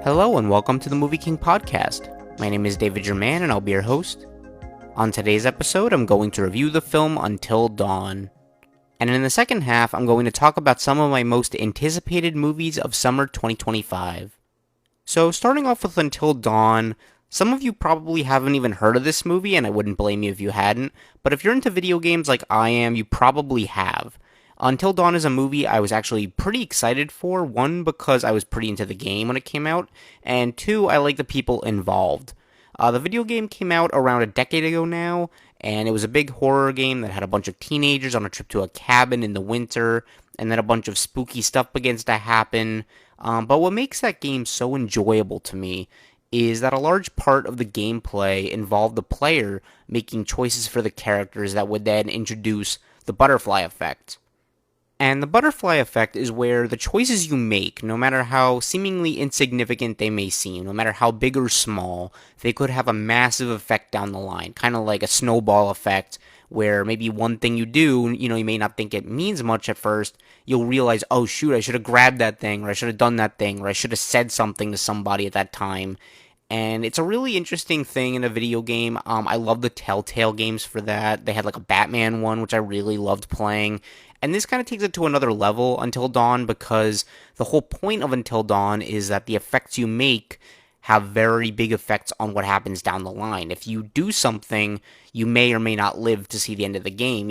Hello and welcome to the MovieKing Podcast. My name is David Jurmann and I'll be your host. On today's episode, I'm going to review the film Until Dawn. And in the second half, I'm going to talk about some of my most anticipated movies of summer 2025. So starting off with Until Dawn, some of you probably haven't even heard of this movie, and I wouldn't blame you if you hadn't, but if you're into video games like I am, you probably have. Until Dawn is a movie I was actually pretty excited for, one, because I was pretty into the game when it came out, and two, I like the people involved. The video game came out around a decade ago now, and it was a big horror game that had a bunch of teenagers on a trip to a cabin in the winter, and then a bunch of spooky stuff begins to happen. But what makes that game so enjoyable to me is that a large part of the gameplay involved the player making choices for the characters that would then introduce the butterfly effect. And the butterfly effect is where the choices you make, no matter how seemingly insignificant they may seem, no matter how big or small, they could have a massive effect down the line. Kind of like a snowball effect, where maybe one thing you do, you may not think it means much at first. You'll realize, oh shoot, I should have grabbed that thing, or I should have done that thing, or I should have said something to somebody at that time. And it's a really interesting thing in a video game. I love the Telltale games for that. They had like a Batman one, which I really loved playing. And this kind of takes it to another level, Until Dawn, because the whole point of Until Dawn is that the effects you make have very big effects on what happens down the line. If you do something, you may or may not live to see the end of the game,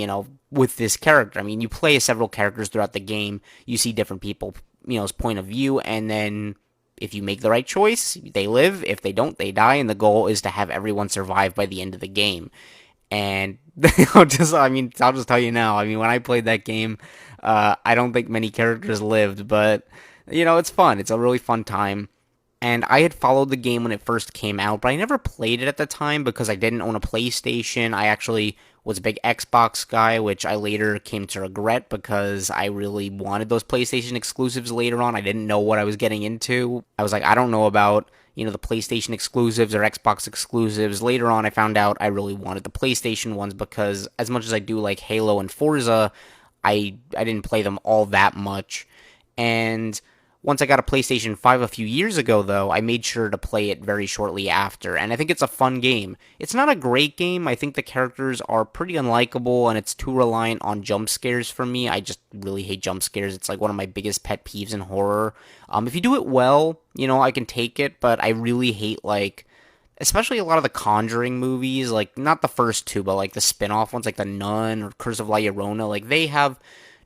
with this character. I mean, you play as several characters throughout the game, you see different people, point of view, and then if you make the right choice, they live. If they don't, they die, and the goal is to have everyone survive by the end of the game. And I'll just tell you now. I mean, when I played that game, I don't think many characters lived, but it's fun. It's a really fun time. And I had followed the game when it first came out, but I never played it at the time because I didn't own a PlayStation. I actually was a big Xbox guy, which I later came to regret because I really wanted those PlayStation exclusives later on. I didn't know what I was getting into. I was like, I don't know about, the PlayStation exclusives or Xbox exclusives. Later on, I found out I really wanted the PlayStation ones because as much as I do like Halo and Forza, I didn't play them all that much. And once I got a PlayStation 5 a few years ago, though, I made sure to play it very shortly after, and I think it's a fun game. It's not a great game. I think the characters are pretty unlikable, and it's too reliant on jump scares for me. I just really hate jump scares. It's like one of my biggest pet peeves in horror. If you do it well, I can take it, but I really hate, especially a lot of the Conjuring movies, like, not the first two, but, like, the spin-off ones, like The Nun or Curse of La Llorona, like, they have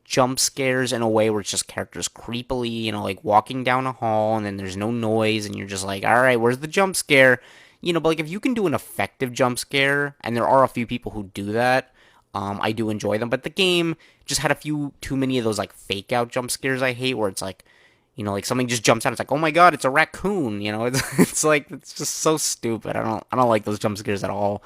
jump scares in a way where it's just characters creepily, like walking down a hall and then there's no noise and you're just like, all right, where's the jump scare? But like if you can do an effective jump scare, and there are a few people who do that, I do enjoy them. But the game just had a few too many of those like fake out jump scares I hate, where it's like, like something just jumps out. It's like, oh my god, it's a raccoon. It's like it's just so stupid. I don't like those jump scares at all.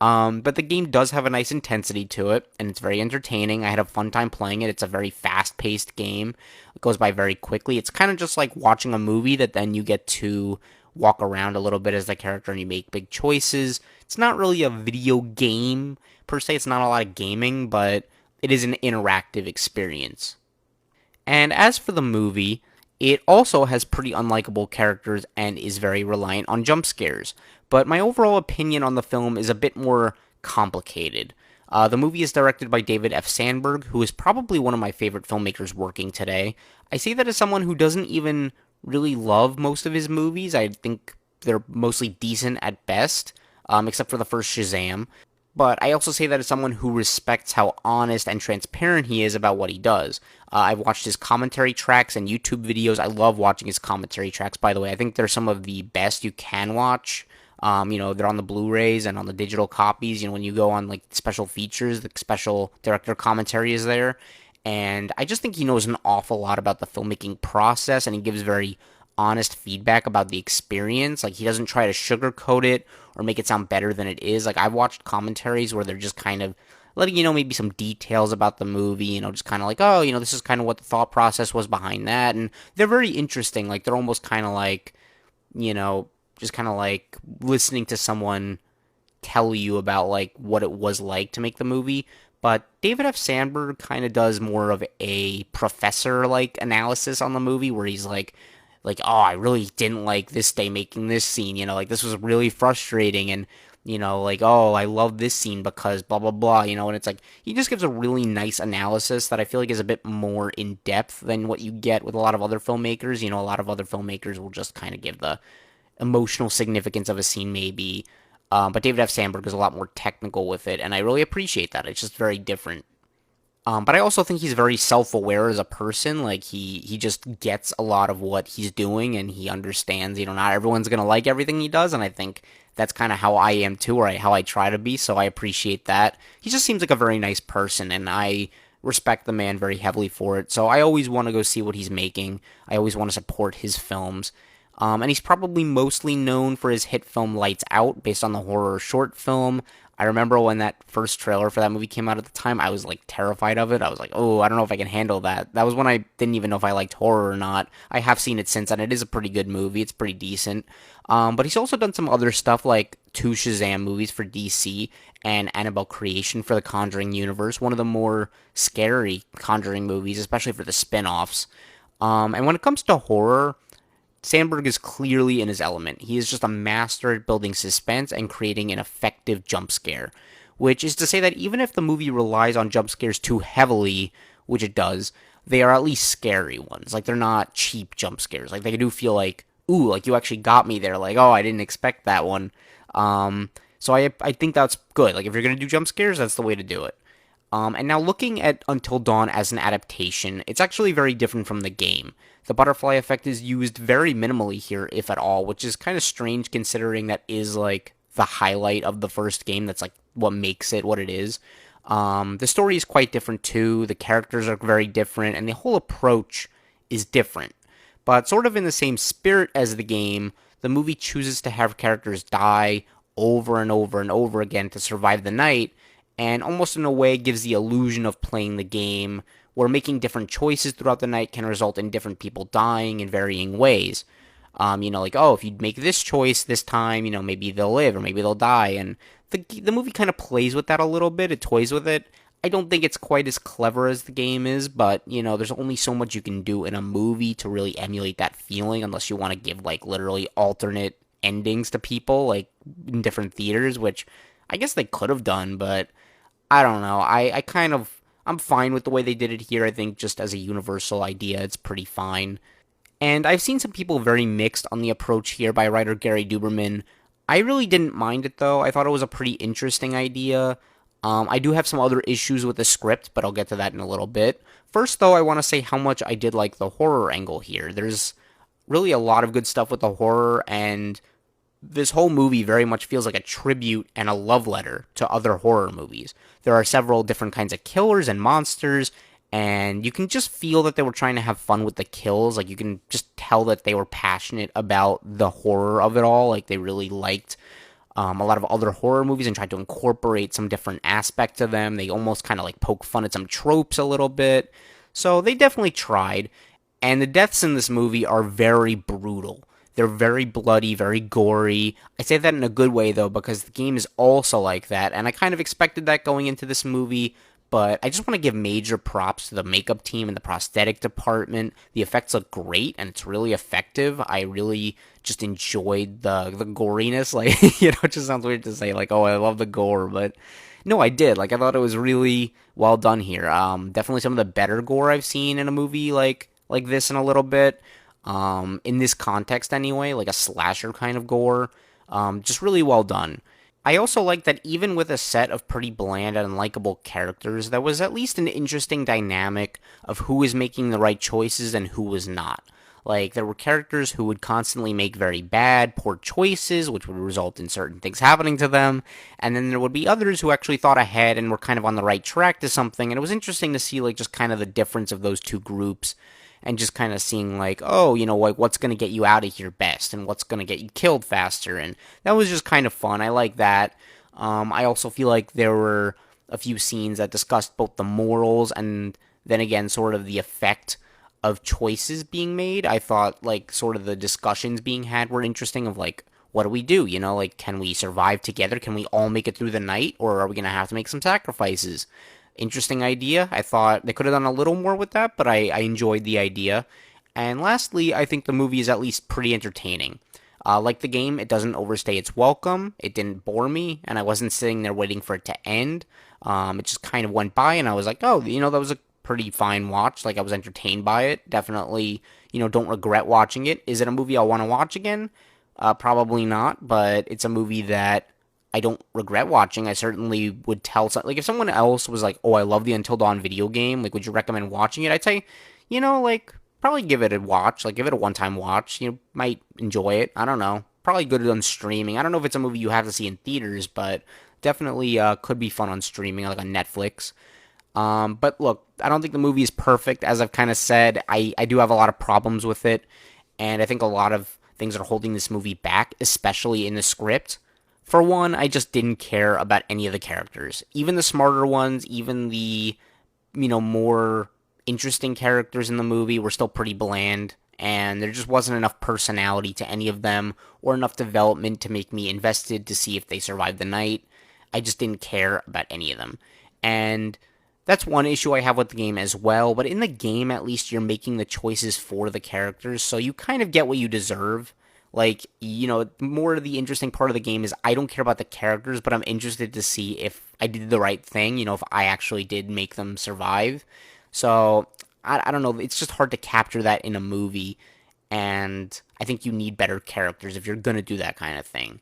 But the game does have a nice intensity to it, and it's very entertaining. I had a fun time playing it. It's a very fast-paced game. It goes by very quickly. It's kind of just like watching a movie that then you get to walk around a little bit as the character and you make big choices. It's not really a video game, per se. It's not a lot of gaming, but it is an interactive experience. And as for the movie, it also has pretty unlikable characters and is very reliant on jump scares. But my overall opinion on the film is a bit more complicated. The movie is directed by David F. Sandberg, who is probably one of my favorite filmmakers working today. I say that as someone who doesn't even really love most of his movies. I think they're mostly decent at best, except for the first Shazam. But I also say that as someone who respects how honest and transparent he is about what he does. I've watched his commentary tracks and YouTube videos. I love watching his commentary tracks, by the way. I think they're some of the best you can watch. They're on the Blu-rays and on the digital copies. When you go on like special features, the special director commentary is there. And I just think he knows an awful lot about the filmmaking process, and he gives very honest feedback about the experience. Like, he doesn't try to sugarcoat it or make it sound better than it is. Like, I've watched commentaries where they're just kind of letting maybe some details about the movie, just kind of like, oh, this is kind of what the thought process was behind that. And they're very interesting. Like, they're almost kind of like, just kind of like listening to someone tell you about like what it was like to make the movie. But David F. Sandberg kind of does more of a professor like analysis on the movie, where he's like, like, oh, I really didn't like this day making this scene, like this was really frustrating, and like, oh, I love this scene because blah blah blah, and it's like he just gives a really nice analysis that I feel like is a bit more in depth than what you get with a lot of other filmmakers. A lot of other filmmakers will just kind of give the emotional significance of a scene, maybe. But David F. Sandberg is a lot more technical with it, and I really appreciate that. It's just very different. But I also think he's very self-aware as a person. Like he just gets a lot of what he's doing, and he understands. Not everyone's gonna like everything he does, and I think that's kind of how I am too, or how I try to be. So I appreciate that. He just seems like a very nice person, and I respect the man very heavily for it. So I always want to go see what he's making. I always want to support his films. And he's probably mostly known for his hit film Lights Out, based on the horror short film. I remember when that first trailer for that movie came out at the time, I was like terrified of it. I was like, oh, I don't know if I can handle that. That was when I didn't even know if I liked horror or not. I have seen it since, and it is a pretty good movie. It's pretty decent. But he's also done some other stuff like two Shazam movies for DC and Annabelle Creation for the Conjuring universe, one of the more scary Conjuring movies, especially for the spin offs. And when it comes to horror, Sandberg is clearly in his element. He is just a master at building suspense and creating an effective jump scare. Which is to say that even if the movie relies on jump scares too heavily, which it does, they are at least scary ones. Like, they're not cheap jump scares. Like, they do feel like, ooh, like you actually got me there. Like, oh, I didn't expect that one. So I think that's good. Like, if you're going to do jump scares, that's the way to do it. And now looking at Until Dawn as an adaptation, it's actually very different from the game. The butterfly effect is used very minimally here, if at all, which is kind of strange considering that is like the highlight of the first game. That's like what makes it what it is. The story is quite different too. The characters are very different, and the whole approach is different. But sort of in the same spirit as the game, the movie chooses to have characters die over and over and over again to survive the night, and almost in a way gives the illusion of playing the game, where making different choices throughout the night can result in different people dying in varying ways. Like, oh, if you make this choice this time, maybe they'll live or maybe they'll die. And the movie kind of plays with that a little bit. It toys with it. I don't think it's quite as clever as the game is, but, there's only so much you can do in a movie to really emulate that feeling, unless you want to give, like, literally alternate endings to people, like, in different theaters, which I guess they could have done, but I don't know. I'm fine with the way they did it here. I think just as a universal idea, it's pretty fine. And I've seen some people very mixed on the approach here by writer Gary Duberman. I really didn't mind it though. I thought it was a pretty interesting idea. I do have some other issues with the script, but I'll get to that in a little bit. First though, I want to say how much I did like the horror angle here. There's really a lot of good stuff with the horror, and this whole movie very much feels like a tribute and a love letter to other horror movies. There are several different kinds of killers and monsters, and you can just feel that they were trying to have fun with the kills. Like, you can just tell that they were passionate about the horror of it all. Like, they really liked a lot of other horror movies and tried to incorporate some different aspect to them. They almost kind of like poke fun at some tropes a little bit. So they definitely tried. And the deaths in this movie are very brutal. They're very bloody, very gory. I say that in a good way, though, because the game is also like that, and I kind of expected that going into this movie, but I just want to give major props to the makeup team and the prosthetic department. The effects look great, and it's really effective. I really just enjoyed the goriness. Like, it just sounds weird to say, like, oh, I love the gore, but no, I did. Like, I thought it was really well done here. Definitely some of the better gore I've seen in a movie like this in a little bit. In this context anyway, like a slasher kind of gore. Just really well done. I also like that even with a set of pretty bland and unlikable characters, there was at least an interesting dynamic of who was making the right choices and who was not. Like, there were characters who would constantly make very bad, poor choices, which would result in certain things happening to them, and then there would be others who actually thought ahead and were kind of on the right track to something, and it was interesting to see, like, just kind of the difference of those two groups, and just kind of seeing, like, oh, like, what's going to get you out of here best, and what's going to get you killed faster, and that was just kind of fun. I like that. I also feel like there were a few scenes that discussed both the morals and then again sort of the effect of choices being made. I thought, like, sort of the discussions being had were interesting of, like, what do we do? Like, can we survive together? Can we all make it through the night? Or are we going to have to make some sacrifices? Interesting idea. I thought they could have done a little more with that, but I enjoyed the idea. And lastly, I think the movie is at least pretty entertaining. Like the game, it doesn't overstay its welcome. It didn't bore me, and I wasn't sitting there waiting for it to end. It just kind of went by, and I was like, oh, that was a pretty fine watch. Like, I was entertained by it. Definitely, don't regret watching it. Is it a movie I'll want to watch again? Probably not, but it's a movie that I don't regret watching. I certainly would tell like if someone else was like, "Oh, I love the Until Dawn video game. Like, would you recommend watching it?" I'd say, like probably give it a watch. Like, give it a one-time watch. Might enjoy it. I don't know. Probably good on streaming. I don't know if it's a movie you have to see in theaters, but definitely could be fun on streaming, like on Netflix. But look, I don't think the movie is perfect. As I've kind of said, I do have a lot of problems with it, and I think a lot of things are holding this movie back, especially in the script. For one, I just didn't care about any of the characters. Even the smarter ones, even the, more interesting characters in the movie were still pretty bland, and there just wasn't enough personality to any of them, or enough development to make me invested to see if they survived the night. I just didn't care about any of them. And that's one issue I have with the game as well, but in the game, at least, you're making the choices for the characters, so you kind of get what you deserve. Like, more of the interesting part of the game is I don't care about the characters, but I'm interested to see if I did the right thing, if I actually did make them survive. So, I don't know, it's just hard to capture that in a movie, and I think you need better characters if you're gonna do that kind of thing.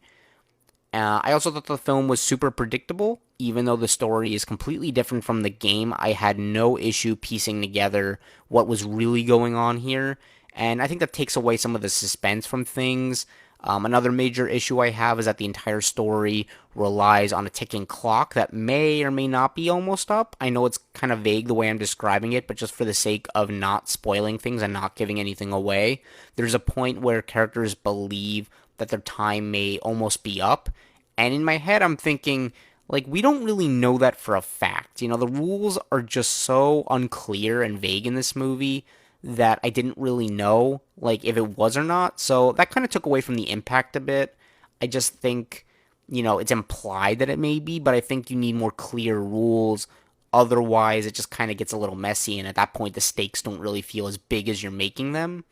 I also thought the film was super predictable, even though the story is completely different from the game. I had no issue piecing together what was really going on here, and I think that takes away some of the suspense from things. Another major issue I have is that the entire story relies on a ticking clock that may or may not be almost up. I know it's kind of vague the way I'm describing it, but just for the sake of not spoiling things and not giving anything away, there's a point where characters believe that their time may almost be up. And in my head, I'm thinking, like, we don't really know that for a fact. The rules are just so unclear and vague in this movie that I didn't really know, like, if it was or not. So that kind of took away from the impact a bit. I just think, it's implied that it may be, but I think you need more clear rules. Otherwise, it just kind of gets a little messy, and at that point, the stakes don't really feel as big as you're making them.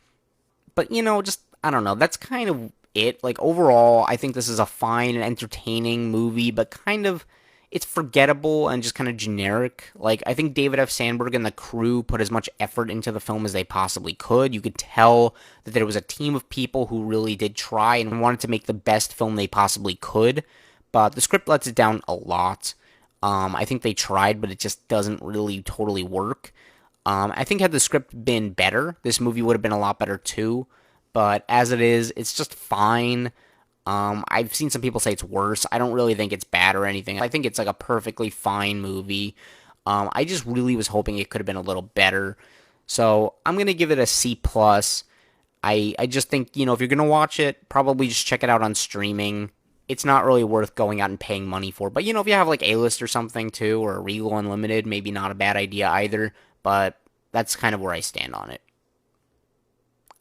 But, just, I don't know, that's kind of it. Like, overall, I think this is a fine and entertaining movie, but kind of, it's forgettable and just kind of generic. Like, I think David F. Sandberg and the crew put as much effort into the film as they possibly could. You could tell that there was a team of people who really did try and wanted to make the best film they possibly could, but the script lets it down a lot. I think they tried, but it just doesn't really totally work. I think had the script been better, this movie would have been a lot better too. But as it is, it's just fine. I've seen some people say it's worse. I don't really think it's bad or anything. I think it's like a perfectly fine movie. I just really was hoping it could have been a little better. So I'm gonna give it a C plus. I just think if you're gonna watch it, probably just check it out on streaming. It's not really worth going out and paying money for. But if you have like A-List or something too, or Regal Unlimited, maybe not a bad idea either. But that's kind of where I stand on it.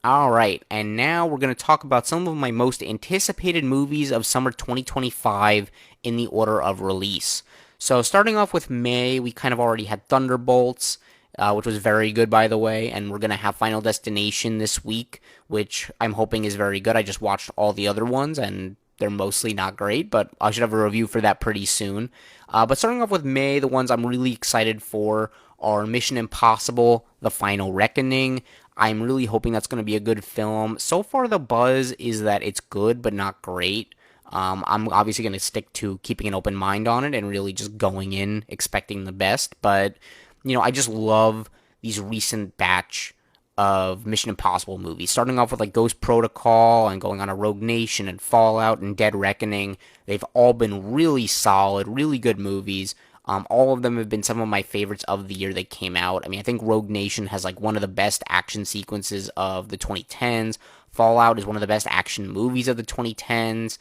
Alright, and now we're going to talk about some of my most anticipated movies of summer 2025 in the order of release. So, starting off with May, we kind of already had Thunderbolts, which was very good, by the way, and we're going to have Final Destination this week, which I'm hoping is very good. I just watched all the other ones, and they're mostly not great, but I should have a review for that pretty soon. But starting off with May, the ones I'm really excited for are Mission Impossible, The Final Reckoning. I'm really hoping that's going to be a good film. So far, the buzz is that it's good, but not great. I'm obviously going to stick to keeping an open mind on it and really just going in expecting the best. But, I just love these recent batch of Mission Impossible movies. Starting off with like Ghost Protocol and going on a Rogue Nation and Fallout and Dead Reckoning. They've all been really solid, really good movies. All of them have been some of my favorites of the year they came out. I mean, I think Rogue Nation has like one of the best action sequences of the 2010s. Fallout is one of the best action movies of the 2010s.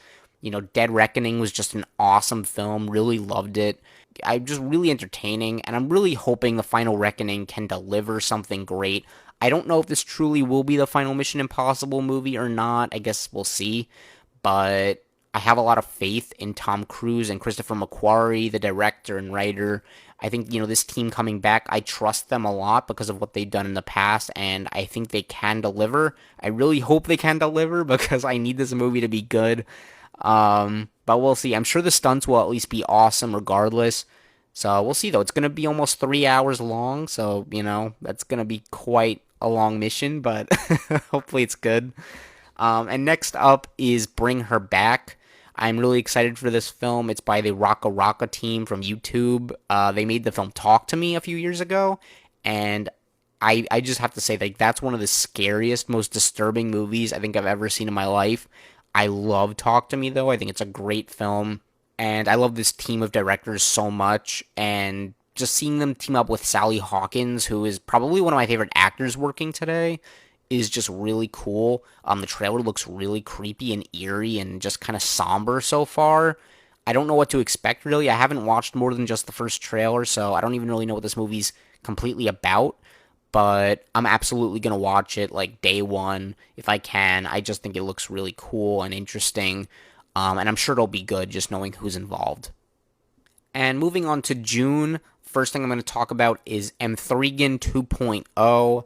Dead Reckoning was just an awesome film. Really loved it. I'm just really entertaining, and I'm really hoping The Final Reckoning can deliver something great. I don't know if this truly will be the final Mission Impossible movie or not. I guess we'll see. But I have a lot of faith in Tom Cruise and Christopher McQuarrie, the director and writer. I think, this team coming back, I trust them a lot because of what they've done in the past, and I think they can deliver. I really hope they can deliver because I need this movie to be good. But we'll see. I'm sure the stunts will at least be awesome regardless. So we'll see though. It's gonna be almost 3 hours long, so that's gonna be quite a long mission, but hopefully it's good. And next up is Bring Her Back. I'm really excited for this film. It's by the Raka Raka team from YouTube. They made the film Talk to Me a few years ago, and I just have to say, like, that's one of the scariest, most disturbing movies I think I've ever seen in my life. I love Talk to Me, though. I think it's a great film, and I love this team of directors so much, and just seeing them team up with Sally Hawkins, who is probably one of my favorite actors working today, is just really cool. The trailer looks really creepy and eerie and just kind of somber so far. I don't know what to expect, really. I haven't watched more than just the first trailer, so I don't even really know what this movie's completely about. But I'm absolutely going to watch it, like, day one, if I can. I just think it looks really cool and interesting. And I'm sure it'll be good, just knowing who's involved. And moving on to June, first thing I'm going to talk about is M3gan 2.0.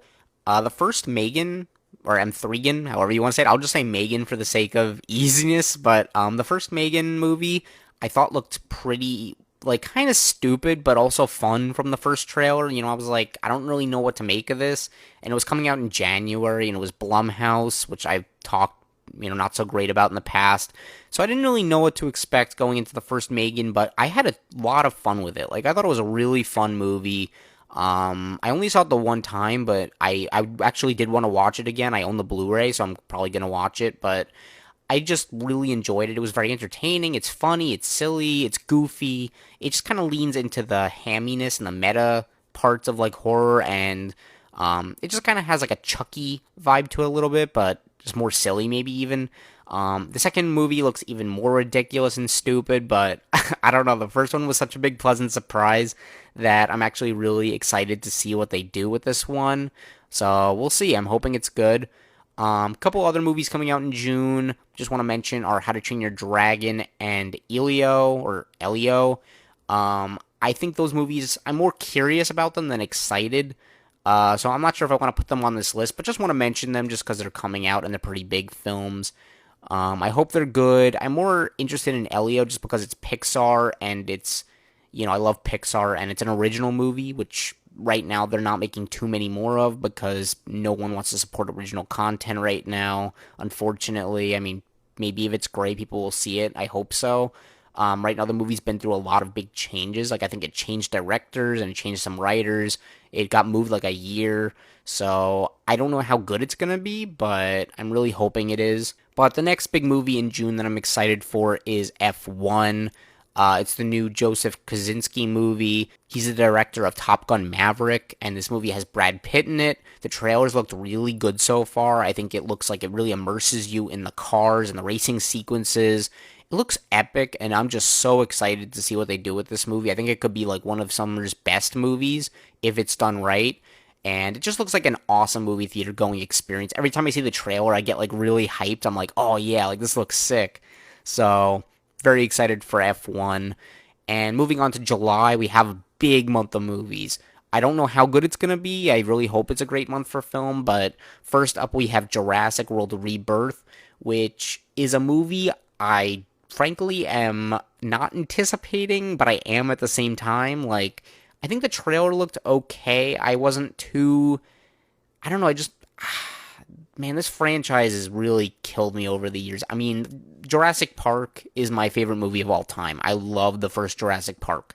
The first Megan, or M3gan, however you want to say it, I'll just say Megan for the sake of easiness, but the first Megan movie I thought looked pretty, like, kind of stupid, but also fun from the first trailer. I was like, I don't really know what to make of this, and it was coming out in January, and it was Blumhouse, which I've talked, not so great about in the past, so I didn't really know what to expect going into the first Megan, but I had a lot of fun with it. Like, I thought it was a really fun movie. I only saw it the one time, but I actually did want to watch it again. I own the Blu-ray, so I'm probably going to watch it, but I just really enjoyed it. It was very entertaining, it's funny, it's silly, it's goofy. It just kind of leans into the hamminess and the meta parts of, like, horror, and it just kind of has, like, a Chucky vibe to it a little bit, but just more silly maybe even. The second movie looks even more ridiculous and stupid, but I don't know. The first one was such a big pleasant surprise that I'm actually really excited to see what they do with this one. So we'll see. I'm hoping it's good. A couple other movies coming out in June. Just want to mention are How to Train Your Dragon and Elio. I think those movies, I'm more curious about them than excited. So I'm not sure if I want to put them on this list, but just want to mention them just because they're coming out and they're pretty big films. I hope they're good. I'm more interested in Elio just because it's Pixar and it's, I love Pixar and it's an original movie, which right now they're not making too many more of because no one wants to support original content right now, unfortunately. I mean, maybe if it's great, people will see it. I hope so. Right now, the movie's been through a lot of big changes. Like, I think it changed directors and it changed some writers. It got moved like a year. So, I don't know how good it's going to be, but I'm really hoping it is. But the next big movie in June that I'm excited for is F1. It's the new Joseph Kosinski movie. He's the director of Top Gun Maverick, and this movie has Brad Pitt in it. The trailers looked really good so far. I think it looks like it really immerses you in the cars and the racing sequences. It looks epic, and I'm just so excited to see what they do with this movie. I think it could be like one of summer's best movies if it's done right. And it just looks like an awesome movie theater going experience. Every time I see the trailer, I get like really hyped. I'm like, oh yeah, like this looks sick. So, very excited for F1. And moving on to July, we have a big month of movies. I don't know how good it's going to be. I really hope it's a great month for film. But first up, we have Jurassic World Rebirth, which is a movie I frankly am not anticipating, but I am at the same time. Like, I think the trailer looked okay. I wasn't too, I don't know, man, this franchise has really killed me over the years. I mean, Jurassic Park is my favorite movie of all time. I love the first Jurassic Park.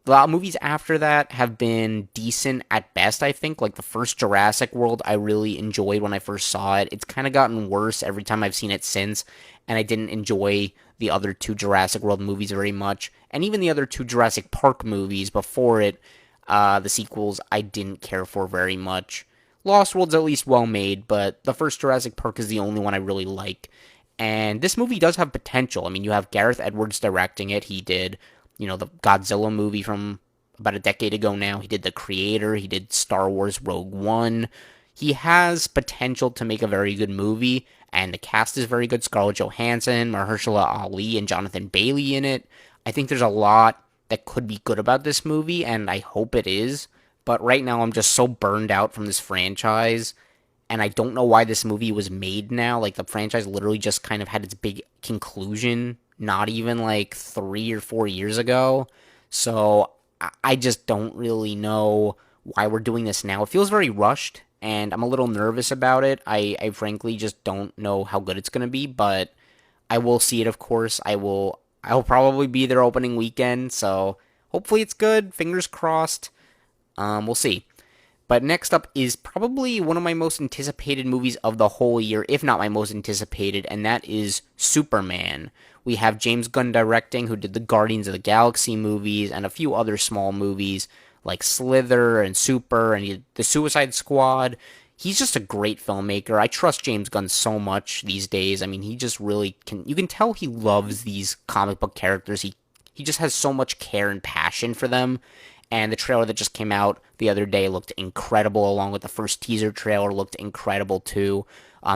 The movies after that have been decent at best, I think. Like, the first Jurassic World, I really enjoyed when I first saw it. It's kind of gotten worse every time I've seen it since, and I didn't enjoy the other two Jurassic World movies very much. And even the other two Jurassic Park movies before it, the sequels, I didn't care for very much. Lost World's at least well made, but the first Jurassic Park is the only one I really like. And this movie does have potential. I mean, you have Gareth Edwards directing it. He did, the Godzilla movie from about a decade ago now. He did The Creator. He did Star Wars Rogue One. He has potential to make a very good movie, and the cast is very good. Scarlett Johansson, Mahershala Ali, and Jonathan Bailey in it. I think there's a lot that could be good about this movie, and I hope it is. But right now, I'm just so burned out from this franchise, and I don't know why this movie was made now. Like, the franchise literally just kind of had its big conclusion not even like 3 or 4 years ago. So I just don't really know why we're doing this now. It feels very rushed, and I'm a little nervous about it. I frankly just don't know how good it's going to be, but I will see it, of course. I'll probably be there opening weekend, so hopefully it's good. Fingers crossed. We'll see. But next up is probably one of my most anticipated movies of the whole year, if not my most anticipated, and that is Superman. We have James Gunn directing, who did the Guardians of the Galaxy movies and a few other small movies like Slither and Super and the Suicide Squad. He's just a great filmmaker. I trust James Gunn so much these days. I mean, he just really can. You can tell he loves these comic book characters. He just has so much care and passion for them. And the trailer that just came out the other day looked incredible, along with the first teaser trailer looked incredible too.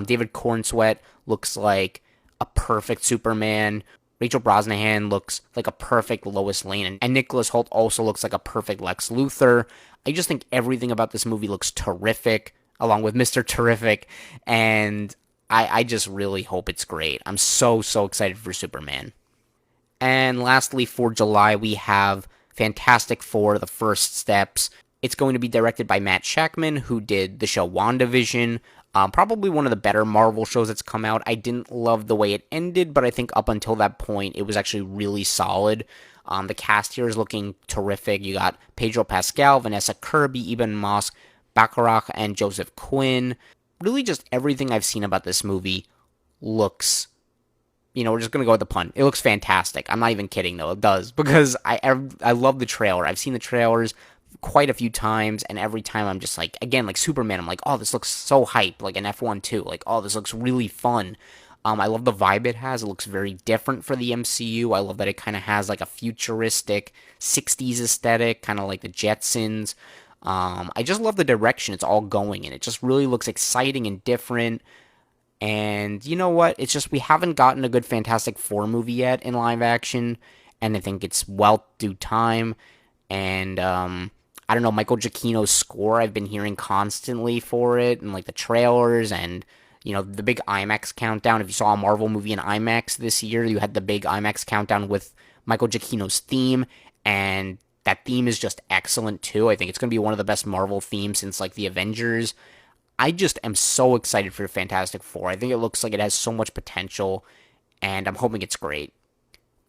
David Cornsweet looks like a perfect Superman. Rachel Brosnahan looks like a perfect Lois Lane. And Nicholas Hoult also looks like a perfect Lex Luthor. I just think everything about this movie looks terrific, along with Mr. Terrific. And I just really hope it's great. I'm so excited for Superman. And lastly, for July, we have Fantastic Four, The First Steps. It's going to be directed by Matt Shakman, who did the show WandaVision. Probably one of the better Marvel shows that's come out. I didn't love the way it ended, but I think up until that point, it was actually really solid. The cast here is looking terrific. You got Pedro Pascal, Vanessa Kirby, Eben Moss, Bacharach, and Joseph Quinn. Really just everything I've seen about this movie looks, we're just going to go with the pun. It looks fantastic. I'm not even kidding, though. It does, because I love the trailer. I've seen the trailers quite a few times, and every time I'm just like, again, like Superman, I'm like, oh, this looks so hype, like an F1 too. Like, oh, this looks really fun. I love the vibe it has. It looks very different for the MCU. I love that it kind of has like a futuristic 60s aesthetic, kind of like the Jetsons. I just love the direction it's all going in. It just really looks exciting and different. And you know what? It's just we haven't gotten a good Fantastic Four movie yet in live action, and I think it's well due time. And I don't know, Michael Giacchino's score I've been hearing constantly for it, and like the trailers and the big IMAX countdown. If you saw a Marvel movie in IMAX this year, you had the big IMAX countdown with Michael Giacchino's theme, and that theme is just excellent too. I think it's going to be one of the best Marvel themes since like the Avengers. I just am so excited for Fantastic Four. I think it looks like it has so much potential, and I'm hoping it's great.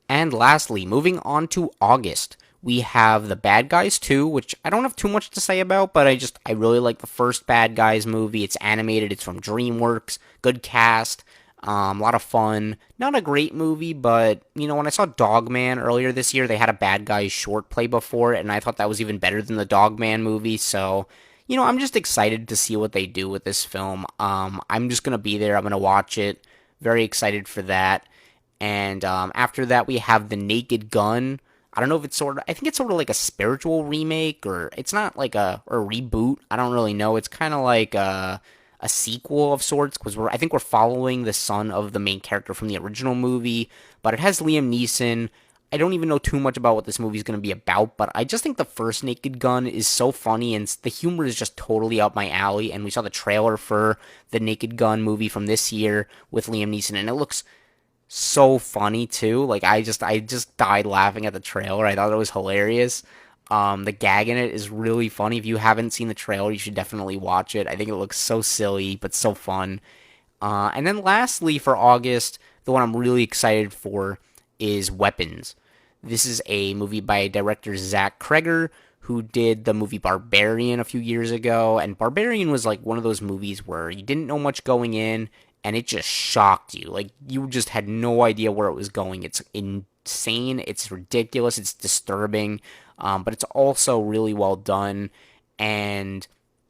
And lastly, moving on to August, we have The Bad Guys 2, which I don't have too much to say about, but I really like the first Bad Guys movie. It's animated, it's from DreamWorks, good cast, a lot of fun. Not a great movie, but, when I saw Dogman earlier this year, they had a Bad Guys short play before it, and I thought that was even better than the Dogman movie, so I'm just excited to see what they do with this film. I'm just going to be there. I'm going to watch it. Very excited for that. And after that, we have The Naked Gun. I don't know if I think it's sort of like a spiritual remake, or it's not like a reboot. I don't really know. It's kind of like a sequel of sorts, because I think we're following the son of the main character from the original movie, but it has Liam Neeson. I don't even know too much about what this movie is going to be about, but I just think the first Naked Gun is so funny, and the humor is just totally up my alley. And we saw the trailer for the Naked Gun movie from this year with Liam Neeson, and it looks so funny too. Like I just died laughing at the trailer. I thought it was hilarious. The gag in it is really funny. If you haven't seen the trailer, you should definitely watch it. I think it looks so silly but so fun. And then lastly, for August, the one I'm really excited for is Weapons. This is a movie by director Zach Kreger, who did the movie Barbarian a few years ago. And Barbarian was like one of those movies where you didn't know much going in, and it just shocked you. Like, you just had no idea where it was going. It's insane, it's ridiculous, it's disturbing, but it's also really well done. And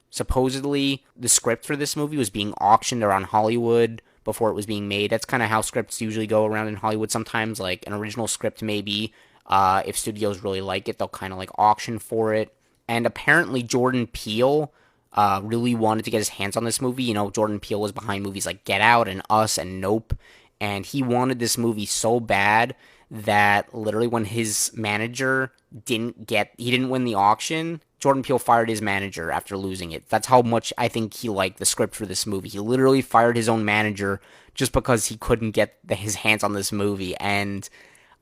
supposedly, the script for this movie was being auctioned around Hollywood before it was being made. That's kind of how scripts usually go around in Hollywood sometimes. Like, an original script maybe, if studios really like it, they'll kind of like auction for it. And apparently Jordan Peele really wanted to get his hands on this movie. You know, Jordan Peele was behind movies like Get Out and Us and Nope, and he wanted this movie so bad that literally when his manager he didn't win the auction, Jordan Peele fired his manager after losing it. That's how much I think he liked the script for this movie. He literally fired his own manager just because he couldn't get his hands on this movie, and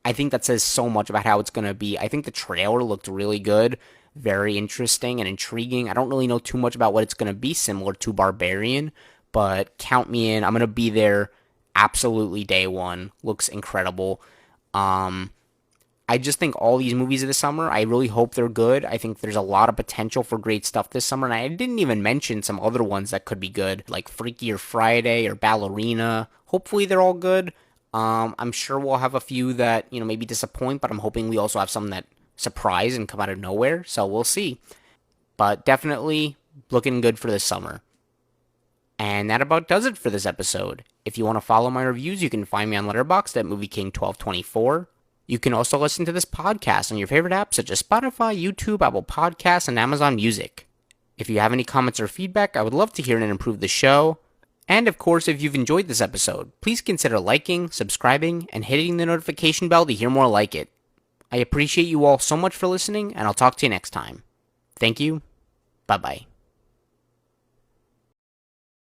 I think that says so much about how it's going to be. I think the trailer looked really good, very interesting and intriguing. I don't really know too much about what it's going to be, similar to Barbarian, but count me in. I'm going to be there absolutely day one. Looks incredible. I just think all these movies of the summer, I really hope they're good. I think there's a lot of potential for great stuff this summer, and I didn't even mention some other ones that could be good, like Freaky or Friday or Ballerina. Hopefully they're all good. I'm sure we'll have a few that, maybe disappoint, but I'm hoping we also have some that surprise and come out of nowhere, so we'll see. But definitely looking good for this summer. And that about does it for this episode. If you want to follow my reviews, you can find me on Letterboxd at MovieKing1224. You can also listen to this podcast on your favorite apps such as Spotify, YouTube, Apple Podcasts, and Amazon Music. If you have any comments or feedback, I would love to hear it and improve the show. And of course, if you've enjoyed this episode, please consider liking, subscribing, and hitting the notification bell to hear more like it. I appreciate you all so much for listening, and I'll talk to you next time. Thank you. Bye-bye.